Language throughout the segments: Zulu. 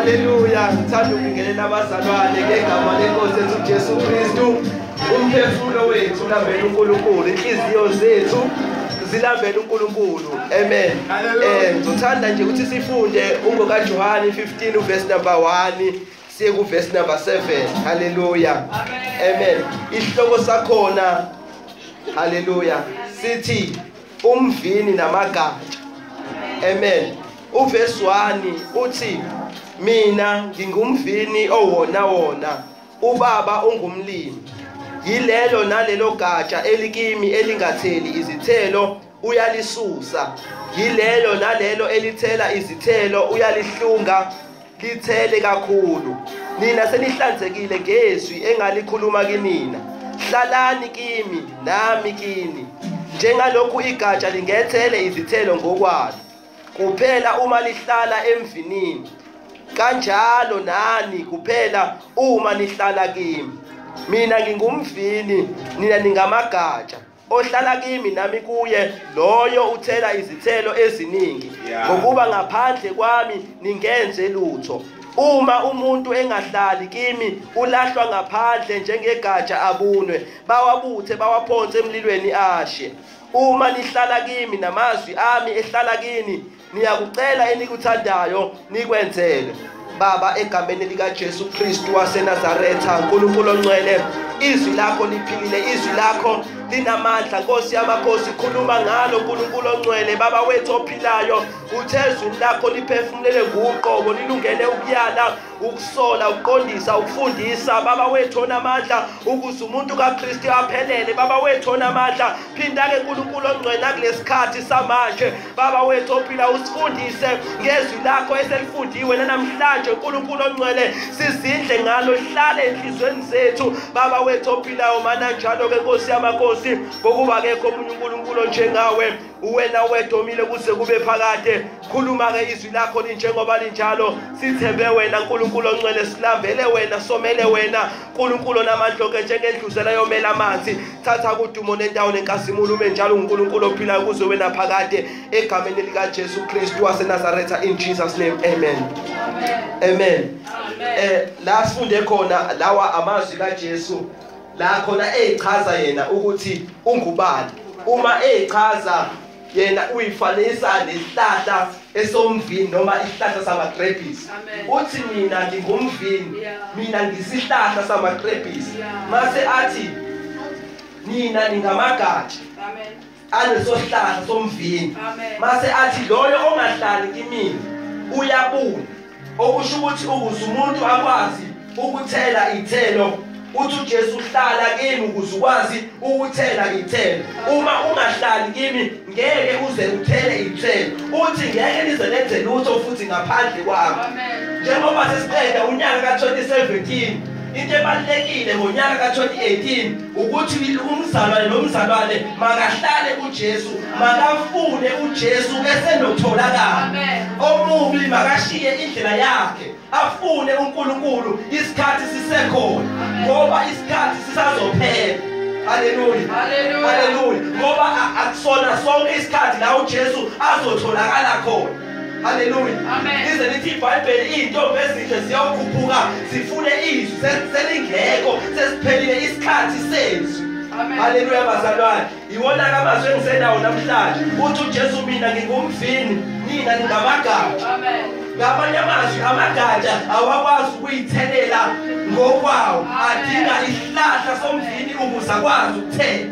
Haleluya. Ngithanda ukubingelela abazalwane ngegama lenkosi yethu Jesu Kristu. Umphefumulo wethu ulambele uNkulunkulu, inhliziyo zethu zilambele uNkulunkulu. Amen. Ngithanda nje ukuthi sifunde ungokaJohane 15 verse number 1 siye ku verse number 7. Haleluya. Amen. Isihloko sakhona, haleluya, sithi umvini namagatsha. Amen. Uverse 1 uthi mina ngingumvini owona ubaba ungumlimi. Yilelo nalelo gatsha elikimi elingatheli izithelo uyalisusa. Yilelo nalelo elithela izithelo uyalihlunga lithele kakhulu. Nina senihlanzekile ngezwi engalikhuluma kinina. Hlalani kimi nami kini. Njengalokhu igatsha lingethele izithelo ngokwalo kuphela uma lihlala emvinini, kanjalo nani kuphela uma nihlala kimi. Mina ngingumvini, nina ningamagatsha. Ohlala kimi nami kuye, loyo uthela izithelo eziningi, ngokuba ngaphandle kwami ningenze lutho. Uma umuntu engahlali kimi ulahlwa ngaphandle njengegatsha abunwe, bawabuthe bawaphonse emlilweni ashe. Uma nihlala kimi namazwi ami ehlala kini, niyakucela enikuthandayo nikwenzele. Baba, egameni lika Jesu Kristu waseNazaretha, uNkulunkulu ongcwele, izwi lakho liphilile, izwi lakho linamandla. Nkosi yamakhosi, khuluma ngalo uNkulunkulu ongcwele. Baba wethu ophilayo, uthe izwi lakho liphefumulele nguqobo, lilungele ukuyala, ukusola, ukuqondisa, ukufundisa. Baba wethu onamandla, ukuze umuntu kaKristu aphelele. Baba wethu onamandla, phinda-ke uNkulunkulu ongcwele kulesikhathi samanje. Baba wethu ophila, usifundise ngezwi lakho eselifundiwe namhlanje. uNkulunkulu ongcwele, sizindle ngalo, hlale enhlizweni zethu. Baba wethu ophilayo, mana njalo-ke Nkosi yamakhosi, ngokuba akekho omunye uNkulunkulu njengawe. Uwena wedomile kuze kube phakade. Khuluma-ke izwi lakho linjengoba linjalo. Sithembe wena Nkulunkulu ongcwele, silambele wena, somele wena Nkulunkulu onamandla-ke njengendluzela yomela amanzi. Thatha kudumo nendawo nenkazimulo, ume njalo uNkulunkulu ophilayo kuze wena phakade, egameni lika Jesu Kristu waseNazaretha, in Jesus name, amen. Amen. La sifunde khona lawa amazwi kaJesu, la khona echaza yena ukuthi ungubani. Uma echaza yena uyifanisa nesihlahla esomvini noma isihlahla samagrebhisi. Uthi mina ngingumvini, mina ngisihlahla samagrebhisi. Mase athi nina ningamagatsha anesosihlahla somvini. Mase athi loyo ongahlali kimina uyabuna. Okusho ukuthi ukuze umuntu akwazi ukuthela ithelo, uthi uJesu uhlala kimi ukuze ukwazi ukuthela ithelo. Uma ungahlali kimi ngeke uze uthele ithelo. Uthi ngeke nize lenze lutho futhi ngaphandle kwami. Njengoba sesiqeda unyaka ka2017, into ebalekile ngonyaka ka2018 ukuthi umzalwane nomzalwane makahlale kuJesu, makafune uJesu esenotholakala. Omubi makashiye indlela yakhe, afune uNkulunkulu isikhathi sisekhona, ngoba isikhathi sisazophela. Haleluya. Haleluya. Ngoba akusona sonke isikhathi la uJesu azotholakala khona. Haleluya. Lize lithi iBhayibheli izinto ezinhle ziyawukhuphuka, sifune izwi selingekho, sesiphelile isikhathi sethu. Haleluya bazalwane. Iwona kamazwi engisenawo namhlanje. Uthi uJesu mina ngingumvini, nina ningamagatsha. Ngamanye amazwi amagatsha awakwazi ukuyithelela ngokwawo, adinga isihlahla somvini ukuze akwazi ukuthela.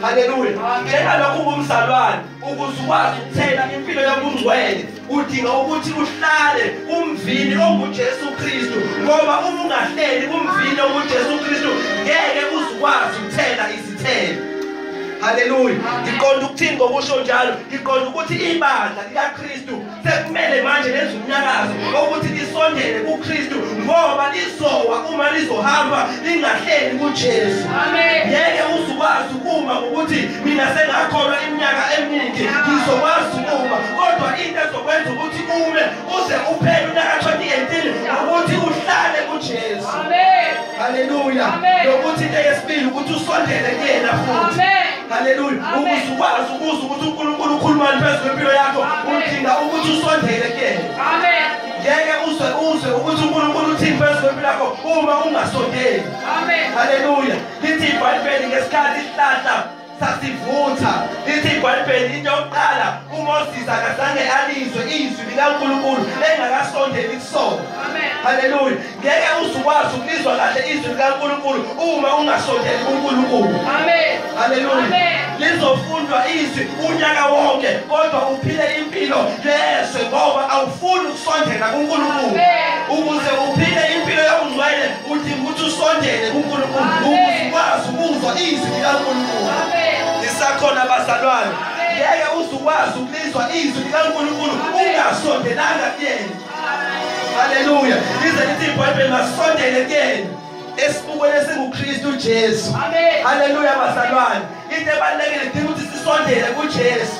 Haleluya. Njengalokhu ungumzalwane, ukuze ukwazi ukuthela impilo yobungcwele, udinga ukuthi uhlale umvini onguJesu Kristu, ngoba uma ungahleli umvini onguJesu Kristu ngeke uzukwazi ukuthela izithelo. Haleluya. Ngiqonda ukuthini ngokusho njalo? Ngiqonda ukuthi ibandla likaKristu sekumele manje lenze umnyakazo ukuthi lisondele kuKristu, ngoba lizowa uma lizohamba lingahleli kuJesu. Ngeke uzukwazi ukuma ngokuthi mina sengakholwa iminyaka eminingi ngizokwazi ukuma, kodwa into ezokwenza ukuthi ume uze uphele unyaka 2018 ukuthi uhlale kuJesu. Haleluya. Nokuthi into yesibili ukuthi usondele kuyena futhi. Haleluya. Ukuze ukwazi ukuthi uNkulunkulu ukhuluma phezu kwempilo yakho, udinga ukuthi usondele kuyena. Ngeke uzwe ukuthi uNkulunkulu uthini phezu kwempilo yakho uma ungasondeli. Amen. Haleluya. Lithi iBhayibheli ngesikhathi isihlahla sasivutha. Lithi iBhayibheli into yokuqala uMoses akazange alizwe izwi likaNkulunkulu engakasondeli kusona. Amen. Haleluya. Ngeke uzukwazi ukulizwa kahle izwi likaNkulunkulu uma ungasondeli kuNkulunkulu. Amen. Haleluya. Amen. Lizofundwa izwi unyaka wonke kodwa uphile impilo yeswe ngoba awufuni ukusondela kuNkulunkulu. Ukuze uphile impilo yobungcwele udinga ukuthi usondele kuNkulunkulu ukuze ukwazi ukuzwa izwi likaNkulunkulu. Lisakhona bazalwane. Ngeke uzukwazi ukulizwa izwi likaNkulunkulu ungasondelanga kuyena. Haleluya. Lize lithi iBhayibheli masondele kuyena esibukweni esinguKristu Jesu. Haleluya bazalwane. Into ebalulekile idinga ukuthi sisondele kuJesu.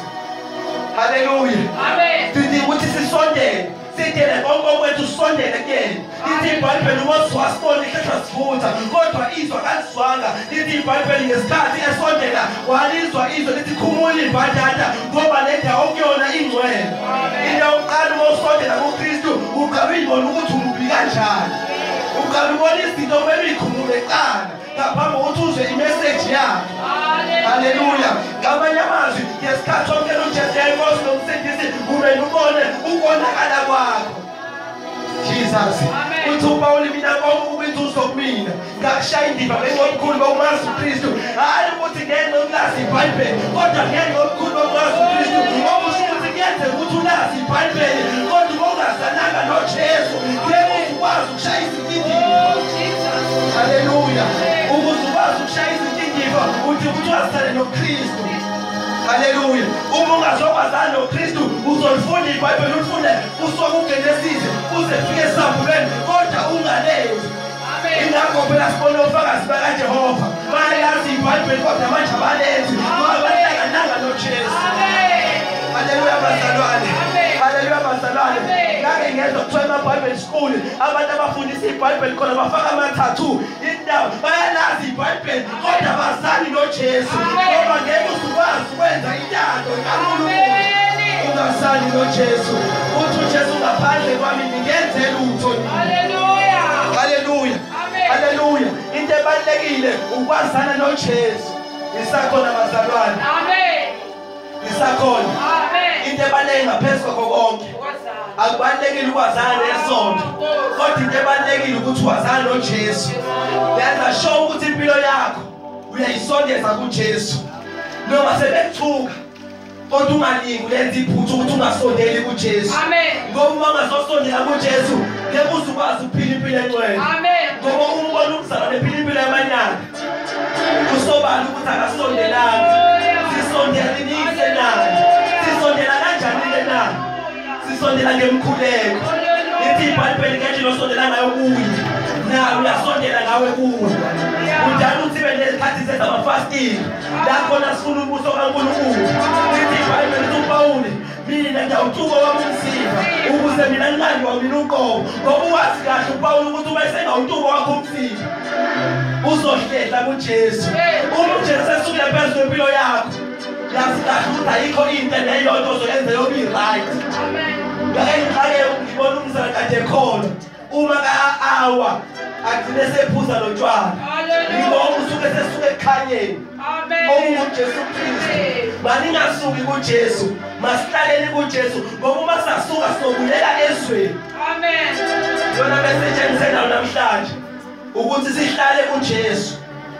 Haleluya. Amen. Sidinga ukuthi sisondele. Sidele konke kwethu sisondele kuyena. Lithi iBhayibheli uMoses wasibona isihlahla sivutha kodwa izwa kalizwanga. Lithi iBhayibheli ngesikhathi esondela walizwa izwi lithi khumula imbadada ngoba le ndawo kuyona ingcwele. Into yokuqala uma usondela kuKristu uqabibona ukuthi umubi kanjani. Uqabibona izinto kumele uyikhumule kuqala ngaphambi kokuthi uzwe imessage yakhe. Haleluya. Ngamanye amazwi ngesikhathi omkela uJesu Inkosi nomsindisi umele ubone ukonakala kwakho. Jesus. Uthi uPawuli mina konke ukwenzuzo kumina. Ngakushaya indiva bengokukhulu bokumazi uKristu. Hayi ukuthi ngeke ngolazi iBhayibheli kodwa ngeke ngokukhulu bokumazi uKristu. Okusho ukuthi kuyenzeka ukuthi ulazi iBhayibheli kodwa ungazananga noJesu. Ngeke ukwazi ukushaya izindiva. Haleluya. Ukuze ukwazi ukushaya izindiva uthi ukuthi wazisale noKristu. Haleluya. Uma ungazokwazana noKristu uzolifunda iBhayibheli ulifunde usuka kuGenesis uze ufike eSambulweni kodwa ungalezi. Ingakho phela sibona ufakazi bakaJehova bayazi iBhayibheli kodwa manje abalenzi ngoba bayakananga noJesu. Haleluya bazalwane. Haleluya bazalwane. Ngake ngezwe kuthiwa emaBhayibheli school abantu abafundisa iBhayibheli khona bafaka ama-tattoo indawo bayalazi iBhayibheli kodwa bazali noJesu ngoba ngeke uzukwazi ukwenza intando kaNkulunkulu ungasali noJesu. Uthi uJesu ngaphandle kwami ngingenze lutho. Haleluya. Haleluya. Haleluya. Into ebalulekile ukwazana noJesu. Isakhona bazalwane. Amen. Isakhona. Amen. Into ebalulekile ngaphezu kwakho konke akubalulekile ukwazana nesonto kodwa into ebalulekile ukuthi wazana noJesu. Yenza sure ukuthi impilo yakho uyayisondeza kuJesu noma sebethuka kodwa ungalingi ulenza iphutha ukuthi ungasondeli kuJesu. Amen. Ngoba uma ungazosondela kuJesu ngeke uzukwazi ukuphila impilo engcwele. Amen. Ngoba umbona umzalwane ephila impilo yamanyala kusobala ukuthi akasondelanga. Sisondela inise naye. Sisondela kanjani-ke na? Sisondela ngemkhuleko. Lithi iBhayibheli ngendlela osondela ngayo kuye nawe uyasondela ngawe kuwe. Kudala ukuthi ibe nezikhathi zama-fasting la khona sifuna ubuso kaNkulunkulu. Lithi iBhayibheli lithi uPawuli mina ngiyawutuka wami umzimba ukuze mina nginganjwa mina uqobo ngoba uwazi kahle uPawuli ukuthi uma esengawutuka wakho umzimba uzohlehla kuJesu. Uma uJesu esukile phezu kwempilo yakho yazi kahle ukuthi ayikho into neyodwa ozoyenza yoba i-right. Ngake ngibona umzala kade khona uma ka-awa agcine sephuza lotshwala. Ngoba usuke sesuke ekukhanyeni okunguJesu Kristu. Maningasuki kuJesu masihlaleni kuJesu ngoba uma sasuka sobulela ezweni. Yona besetshenziswa namhlanje ukuthi sihlale kuJesu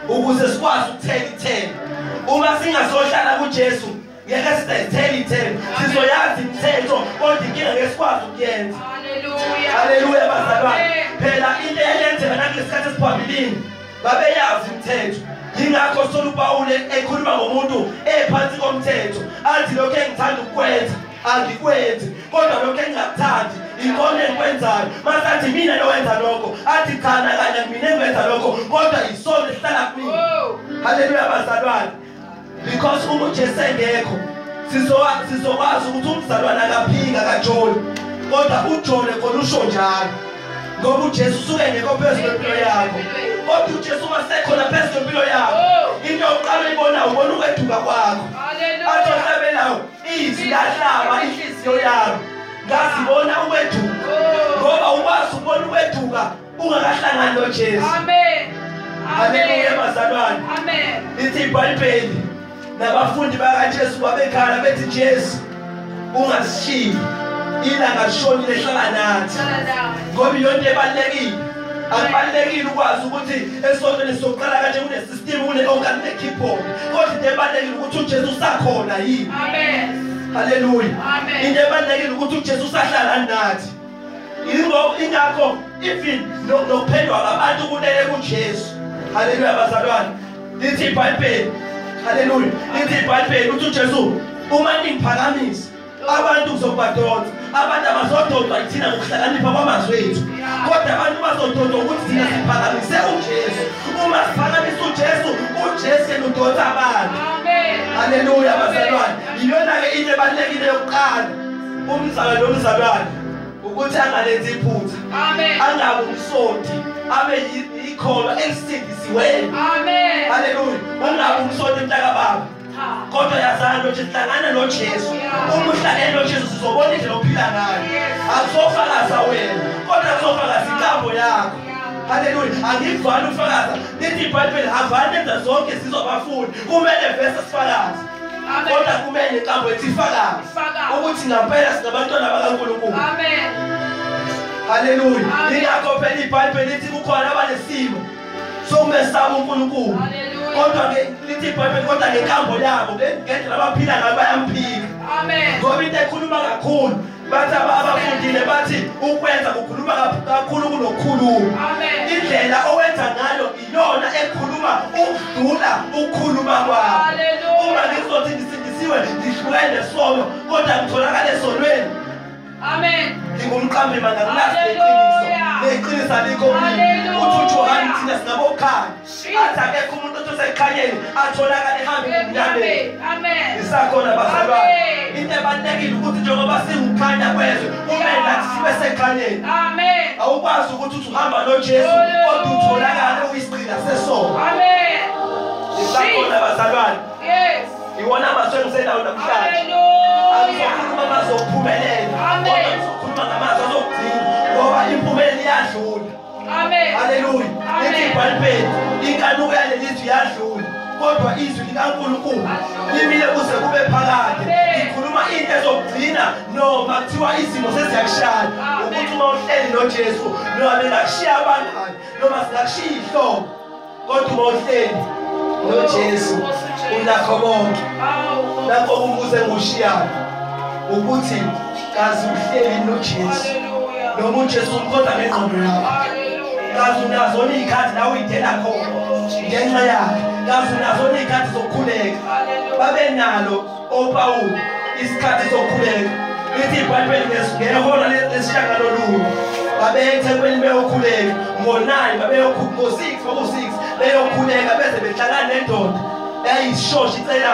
ukuze sikwazi ukuthela ithemba. Uma singasohlala kuJesu ngeke sithele ithemba. Sizoyazi imithetho kodwa inkinga ngeke sikwazi ukuyenza. Haleluya. Haleluya bazalwane. Phela into eyenzeka nakulesikhathi esiphambilini babeyazi imithetho. Yingakho sithola uPawuli ekhuluma ngomuntu ephansi komthetho athi lokho engithanda ukukwenza angikwenzi kodwa lokho engingakuthandi ikhona engikwenzayo. Masathi mina lowenza lokho athi cha nakanye mina engiwenza lokho kodwa isono esihlala kumina. Haleluya bazalwane. Because uma uJesu engekho sizokwazi ukuthi umzalwane akaphinga kaJoni kodwa uJoni khona usho njalo ngoba uJesu usuke engekho phezu kwempilo yakho. Kodwa uJesu uma sekhona phezu kwempilo yakho into yokuqala uyibona ubona ukweduka kwakho. Athi ohlabelayo izwi lahlaba inhliziyo yakho ngazibona ukweduka ngoba ukwazi ukubona ukweduka ungakahlangani noJesu. Amen. Haleluya bazalwane. Amen. Lithi iBhayibheli nabafundi bakaJesu babekhala bethi Jesu ungasishiyi ilanga lishonile hlala nathi. Ngoba yonke ebalekile. Akubalekile ukwazi ukuthi esontweni sokuqala kanje kunesystem kune keyboard. Kodwa into ebalekile ukuthi uJesu usakhona yini. Amen. Haleluya. Amen. Into ebalekile ukuthi uJesu usahlala nathi. Ingakho even nokuphendwa kwabantu kulele kuJesu. Haleluya bazalwane. Lithi iBhayibheli. Haleluya. Lithi iBhayibheli ukuthi uJesu uma ningiphakamisa abantu kuzobadonsa. Abantu abazododwa ithina ngokuhlakanipha kwamazwi ethu. Kodwa abantu bazododwa ukuthi thina siphakamise uJesu. Uma siphakamisa uJesu udonsa abantu. Amen. Haleluya bazalwane. Iyona ke into ebalekile yokuqala umzalwane nomzalwane ukuthi angalenzi iphutha. Amen. Angabe umsonti abe ikholwa elisindisiweyo. Amen. Haleluya. Ungabe umsonti mntaka baba. Kodwa yazana ukuthi sihlangana noJesu. Uma uhlangene noJesu sizobona indlela ophila ngayo. Akuzofakaza wena, kodwa kuzofakaza inkambo yakho. Haleluya. Angivali ufakaza. Lithi iBhayibheli havani enza zonke sizobafundi. Kumele vese sifakaze. Kodwa kumele inkambo ethi ifakaze. Ukuthi ngempela singabantwana bakaNkulunkulu. Amen. Haleluya. Ingakho phela iBhayibheli lithi kukhona abanesimo sokumesaba uNkulunkulu. Haleluya. Kodwa ke lithi iBhayibheli kodwa ngenkambo yabo ngendlela abaphila ngayo bayamphika. Amen. Ngoba into ekhuluma kakhulu bathi abafundile bathi ukwenza kukhuluma kakhulu kunokukhuluma. Amen. Indlela owenza ngayo iyona ekhuluma ukudlula ukukhuluma kwakho. Haleluya. Uma ngizothi ngisindisiwe ngihlukene nesono kodwa ngitholakala esonweni. Amen. Ngingumqambi manje ngilasi leqiniso alikho kimi. Uthi uJohane thina sinabokhanya. Athi akekho umuntu othi usekhanyeni atholakala ehambe emnyameni. Amen. Isakhona bazalwane. Into ebalekile ukuthi njengoba singukhanya kwezwe kumele nathi sibe sekhanyeni. Amen. Awukwazi ukuthi uthi uhamba noJesu kodwa utholakala uyisigcina sesono. Amen. Isakhona bazalwane. Yes. Iwona amazwi engisenayo namhlanje. Hallelujah. Akuzokhuluma amazwi okuphumelela. Amen. Kodwa ngizokhuluma ngamazwi azokugcina ngoba impumelelo iyadlula. Amen. Haleluya. Amen. Lithi iBhayibheli inkanuko yalelizwi iyadlula. Kodwa izwi likaNkulunkulu limile kuze kube phakade. Ngikhuluma into ezokugcina noma kuthiwa izimo seziyakushaya. Ukuthi uma uhleli noJesu noma bengakushiya abangani noma singakushiya ihlobo. Kodwa uma uhleli noJesu unakho konke. Lapho umbuzo engushiyayo ukuthi kazi uhleli noJesu. Hallelujah. Noma uJesu umkhonza ngengqondo yakho. Hallelujah. Kazi unazona iy'khathi nawe uyidela khona ngenxa yakhe. Kazi unazona iy'khathi zokukhuleka. Babe nalo oPawulu isikhathi sokukhuleka. Lithi iBhayibheli ngehora lesishagalolunye babeyeThekwini beyokhuleka ngo-9 ngo-6 beyokhuleka beze behlangana nendoda eyayisishosha icela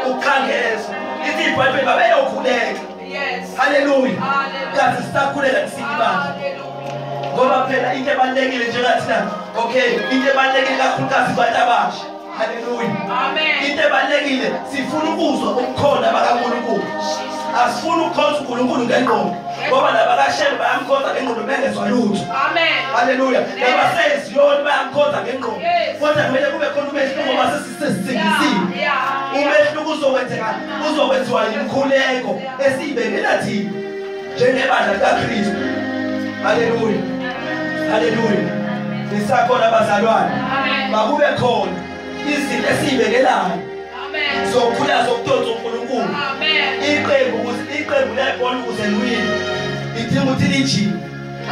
ukukhangeza. Lithi iBhayibheli babeyokhuleka. Yes. Haleluya. Kazi sisakhuleka kusilibala. Ngoba phela into ebalekile njengathina okay into ebalekile kakhulukazi kubantu abasha. Haleluya. Amen. Into ebalekile sifuna ukuzwa ukukhona bakaNkulunkulu. Asifuna ukukhonza uNkulunkulu ngengqondo ngoba nabakashebe bayamkhonza ngengqondo bengezwa lutho. Amen. Haleluya. Nabaseziyoni bayamkhonza ngengqondo. Kodwa kumele kube khona umehluko ngoba sesisindisiwe. Umehluko uzokwenziwa yimkhuleko esiyibekela thina njengebandla likaKristu. Haleluya. Haleluya. Nisakhona bazalwane. Makube khona izinto esiyibekelayo. Amen. Zokukhula zokudonsa uNkulunkulu. Amen. Iqembu lebhola ukuze liwine. Idinga ukuthi lijime.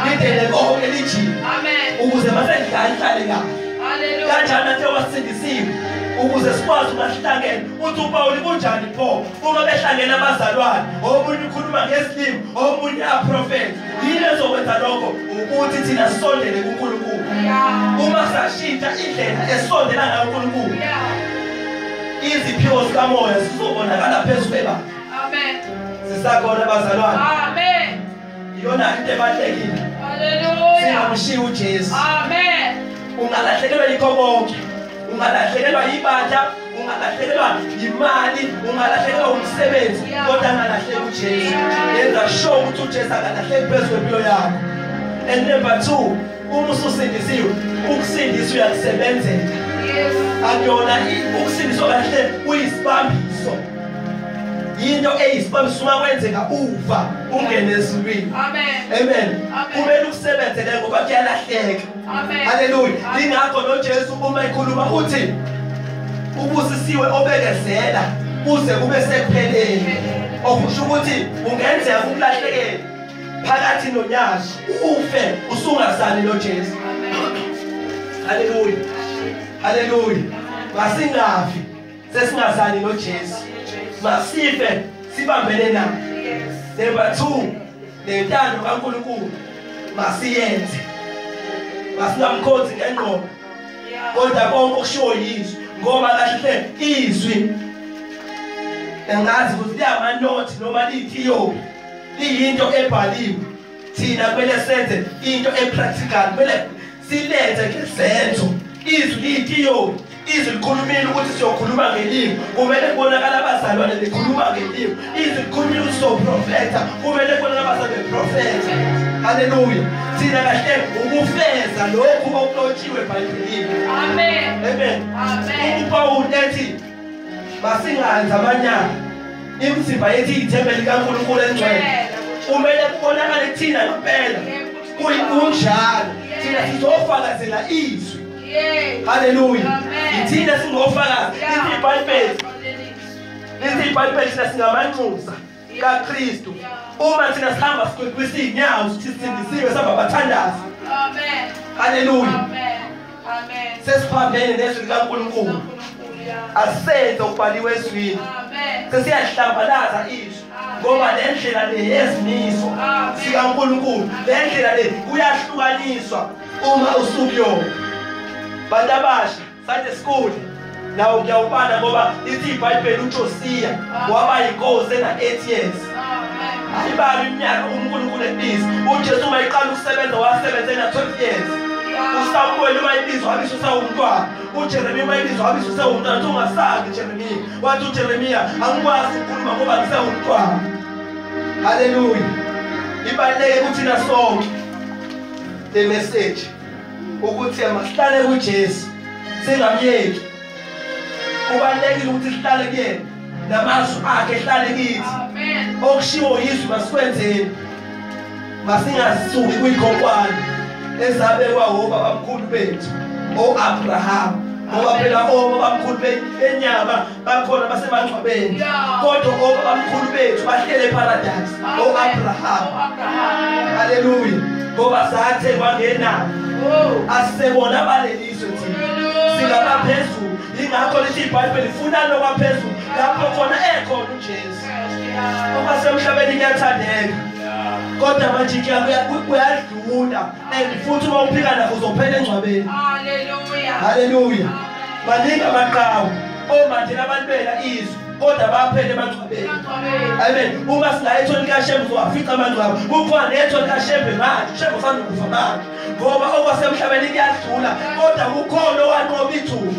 Lidele konke lijime. Amen. Ukuze mase lihlale kahle. Hallelujah. Kanjani athe wasindisiwe ukuze sikwazi ukuhlangana. Uthi uPawuli kunjani pho uma behlangene abazalwane omunye ukhuluma ngesilimi omunye aprofeti. Yini ezokwenza lokho ukuthi thina sisondele kuNkulunkulu. Uma sashintsha indlela esondela ngayo uNkulunkulu iziphiwo zikamoya zizobonakala phezulu kwebandla. Amen. Sisakhona abazalwane. Amen. Iyona into ebalekile. Hallelujah. Singamshiya uJesu. Amen. Ungalahlekelwa yikho konke. Ungalahlekelwa ibandla, ungalahlekelwa imali, ungalahlekelwa umsebenzi, kodwa ungalahleki uJesu. Yenza ungashow ukuthi uJesu akalahleki phezu kwempilo yakho. And number 2, uma ususindisiwe, ukusindiswa uyakusebenzela. Yes. Akuyona ukusindiswa kahle uyisibambiso. Into eyisibambiso uma kwenzeka ufa ungene ezulwini. Amen. Amen. Kumele ukusebenzele ngoba kuyalahleka. Amen. Hallelujah. Lingakho noJesu uma ekhuluma uthi ubusisiwe obekezela kuze kube sekupheleni. Okusho ukuthi ungenzeka ukulahlekela phakathi nonyaka ufe usungasali noJesu. Hallelujah. Hallelujah. Masingafi sesingasali noJesu. Masife sibambene naye. Number 2, lentando kaNkulunkulu masiyenze. Masingamkhonzi ngengqondo. Kodwa konke okushiwo yizwi ngoba kahle izwi engazi ukuthi liyamanothi noma liyithiyo liyinto ebhaliwe. Thina kumele senze into epractical, kumele silenze ngezenzo. Izwi liyithiyo, izwi likhulumile ukuthi siyokhuluma ngelimi, kumele kubonakala abazalwane bekhuluma ngelimi. Izwi likhulumile ukuthi siyoprofetha, kumele kubonakala abazalwane beprofetha. Hallelujah. Thina kahle ukufeza lokhu okulotshiwe eBhayibhelini. Amen. Amen. Amen. uPaul ethi masingayenza amanyala imizimba yethu iyithempeli likaNkulunkulu engcwele. Kumele kubonakale thina ngempela kunjalo. Thina sizofakazela izwi. Hallelujah. Ithina singofakazi. Lithi iBhayibheli. Lithi iBhayibheli thina singamanxusa kaKristu. Uma thina sihamba kwisizinyawo sisindisiwe sihamba bathandaza. Amen. Hallelujah. Amen. Amen. Sesiphambene nezwi likaNkulunkulu. Asenze ukubhaliwe ezwini. Amen. Sesiyahlambalaza izwi. Ngoba le ndlela le yezimiso sikaNkulunkulu, le ndlela le kuyahlukaniswa uma usukuyona. Bantu abasha Sunday school nawo ngiyawubana ngoba lithi iBhayibheli uJosiya waba yinkosi ena 8 years. Ayibabi iminyaka uNkulunkulu ebiza. uJesu uma eqala ukusebenza wasebenzela 12 years. uSamuel uma ebizwa wabizwa usawumntwana. uJeremiya uma ebizwa wabizwa usawumntwana. Ungasabi Jeremiya. Wathi uJeremiya angikwazi ukukhuluma ngoba ngisawumntwana. Hallelujah. Ibaluleke kuthina sonke le message ukuthi masihlale kuJesu singamyeki. Kubalulekile ukuthi sihlale kuyena namazwi akhe ehlale kithi. Amen. Okushiwo yizwi masikwenzeni. Masingasuki kuyikhonkwane ezabekwa obabamkhulu bethu oAbraham. Ngoba phela obabamkhulu benyama bakhona basemangcwabeni. Kodwa obabamkhulu bethu bahlele eparadise oAbraham. Hallelujah. Ngoba sathe kwangena asebona abalelizwe thina singabaphezulu. Ingakho lithi iBhayibheli ifuna lokwaphezulu lapho khona ekhona uJesu. Uma semhlabeni kuyathandeka kodwa manje kuyadlula and futhi uma uphika nakho uzophela engcwabeni. Hallelujah. Hallelujah. Maningi amaqhawe omanje labantu izwi kodwa baphele emangcwabeni. Amen. Uma singayethola likaShembe uzowafica amangcwaba. Kukhona nethola likaShembe manje, uShembe usanda kufa manje. Ngoba okwasemhlabeni kuyadlula kodwa kukhona owanqoba ithuba.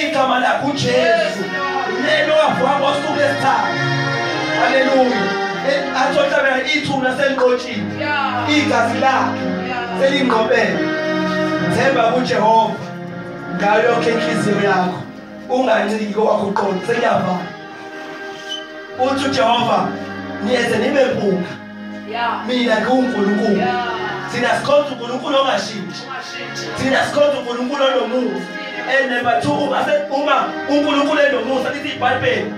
Igama lakhe uJesu. Lelo wavuka ngosuku lesithathu. Hallelujah. Athola ithuna seliqotshile. Igazi lakhe selingqobele. Themba kuJehova ngayo yonke inhliziyo yakho. Unganciki kwakho uqondo sekuyavala. Uthi uJehova niyeze nibe mpunga. Mina nguNkulunkulu. Thina sikhonza uNkulunkulu ongashintshi. Thina sikhonza uNkulunkulu onomusa. And number 2 uma uNkulunkulu enomusa lithi iBhayibheli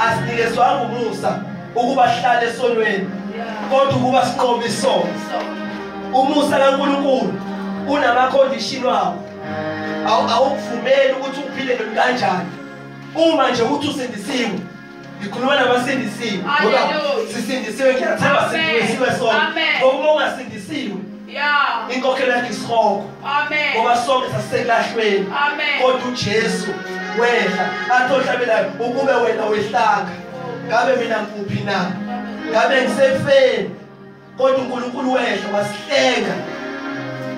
asinikezwanga umusa ukuba sihlale esonweni kodwa ukuba siqobe isono. Umusa kaNkulunkulu unamacondition wawo. Awukuvumeli ukuthi uphile kanjani. Uma nje uthi usindisiwe ngikhuluma nabasindisiwe ngoba sisindisiwe ngiyathemba sindisiwe sonke. Ngoba ungasindisiwe inkokhelo yakhe isikhoko. Ngoba sonke sasiselahlweni kodwa uJesu wehla athi ohlabelayo ukube wena wehlanga ngabe mina ngikuphi na. Ngabe ngisefeni kodwa uNkulunkulu wehla wasihlenga.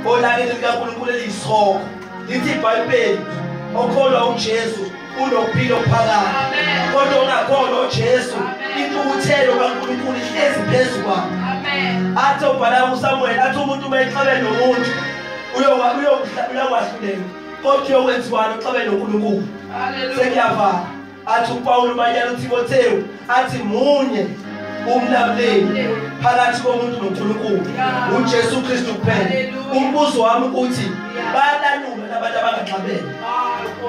Olake likaNkulunkulu eliyisikhoko. Lithi iBhayibheli okholwa uJesu unophilo phakathi. Kodwa ongakholwa uJesu intukuthelo kaNkulunkulu uNkulunkulu ihlezi phezu kwabo. Amen. Athi ubhala uSamuel athi umuntu uma exabene nomuntu uyawahlulela kodwa uyokwenziwana uxabene noNkulunkulu. Hallelujah. Sekuyavala athi uPawulu manyana uTimotheo athi munye umlamleli phakathi komuntu noNkulunkulu uJesu Kristu kuphela. Umbuzo wami uthi bayalanuma labantu abangaxabene,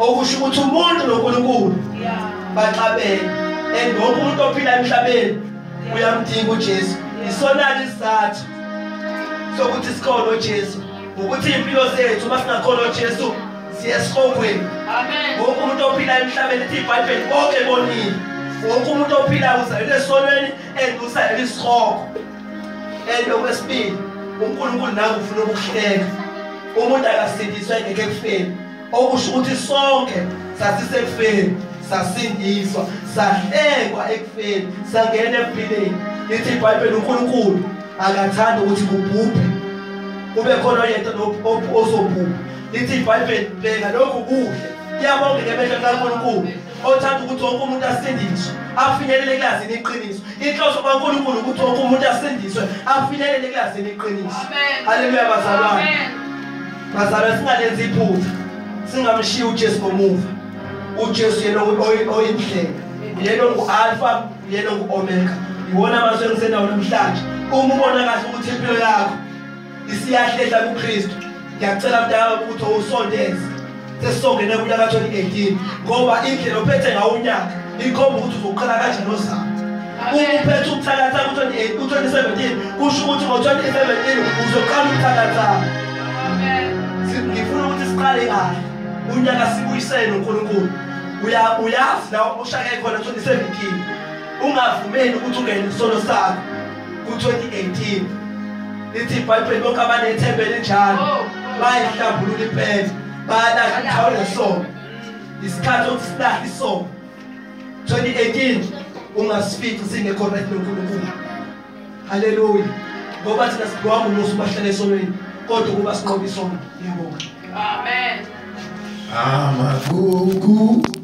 okusho ukuthi umuntu noNkulunkulu baxabene, wonke umuntu ophila emhlabeni uyamdinga uJesu. Isona isizathu sokuthi sikhona uJesu, ukuthi impilo zethu uma singakhona uJesu siyesihogweni. Amen. Wonke umuntu ophila emhlabeni ithi iBhayibheli bonke bonile. Wonke umuntu ophila uzalelwe esonweni uzalelwe isihogo. Okwesibili uNkulunkulu naye ufuna ukuhleka. Umuntu akasindiswa engeke ekufeni, okusho ukuthi sonke sasisekufeni sasindiswa sahlekwa ekufeni sangena empilweni. Ithi iBhayibheli uNkulunkulu akathanda ukuthi kubhubhe kube khona oyedwa ozobhubha. Lithi iBhayibheli bheka lokhu kuhle kuyabongeka emehlweni kaNkulunkulu othanda ukuthi wonke umuntu asindiswe afinyelele ekulazini iqiniso. Inhloso kaNkulunkulu ukuthi wonke umuntu asindiswe afinyelele ekulazini iqiniso. Haleluya bazalwane. Bazalwane singalenzi iphutha, singamshiyi uJesu ngomuva. uJesu yena oyinhlelo, yena ongu-alpha, yena ongu-omega. Iwona amazwi engisenawo namhlanje. Uma ubona kahle ukuthi impilo yakho isiyahlela kuKristu, ngiyacela mntaka ukuthi usondeze sesongene kunyaka 2018 ngoba indlela ophethe ngawo unyaka ikhomba ukuthi uzoqala kanjani ozama. Uma uphethe ukuthakatha ku-2017 kusho ukuthi ngo-2017 uzoqala ukuthakatha. Ngifuna ukuthi siqale kahle unyaka sibuyisele noNkulunkulu. Uyazi la ushaka khona 2017 ungavumeli ukuthi ungene isono sakho ku-2018. Lithi iBhayibheli bonke abanethemba elinjalo bayihlambulula impela, bayalahla indawo lesono. Isikhathi sokusilahla isono 2018 ungasifici singekho right noNkulunkulu. Haleluya. Ngoba thina siqhwama umusa bahlala esonweni kodwa kuba sinqoba isono. Ngiyabonga. Amen. Amagugu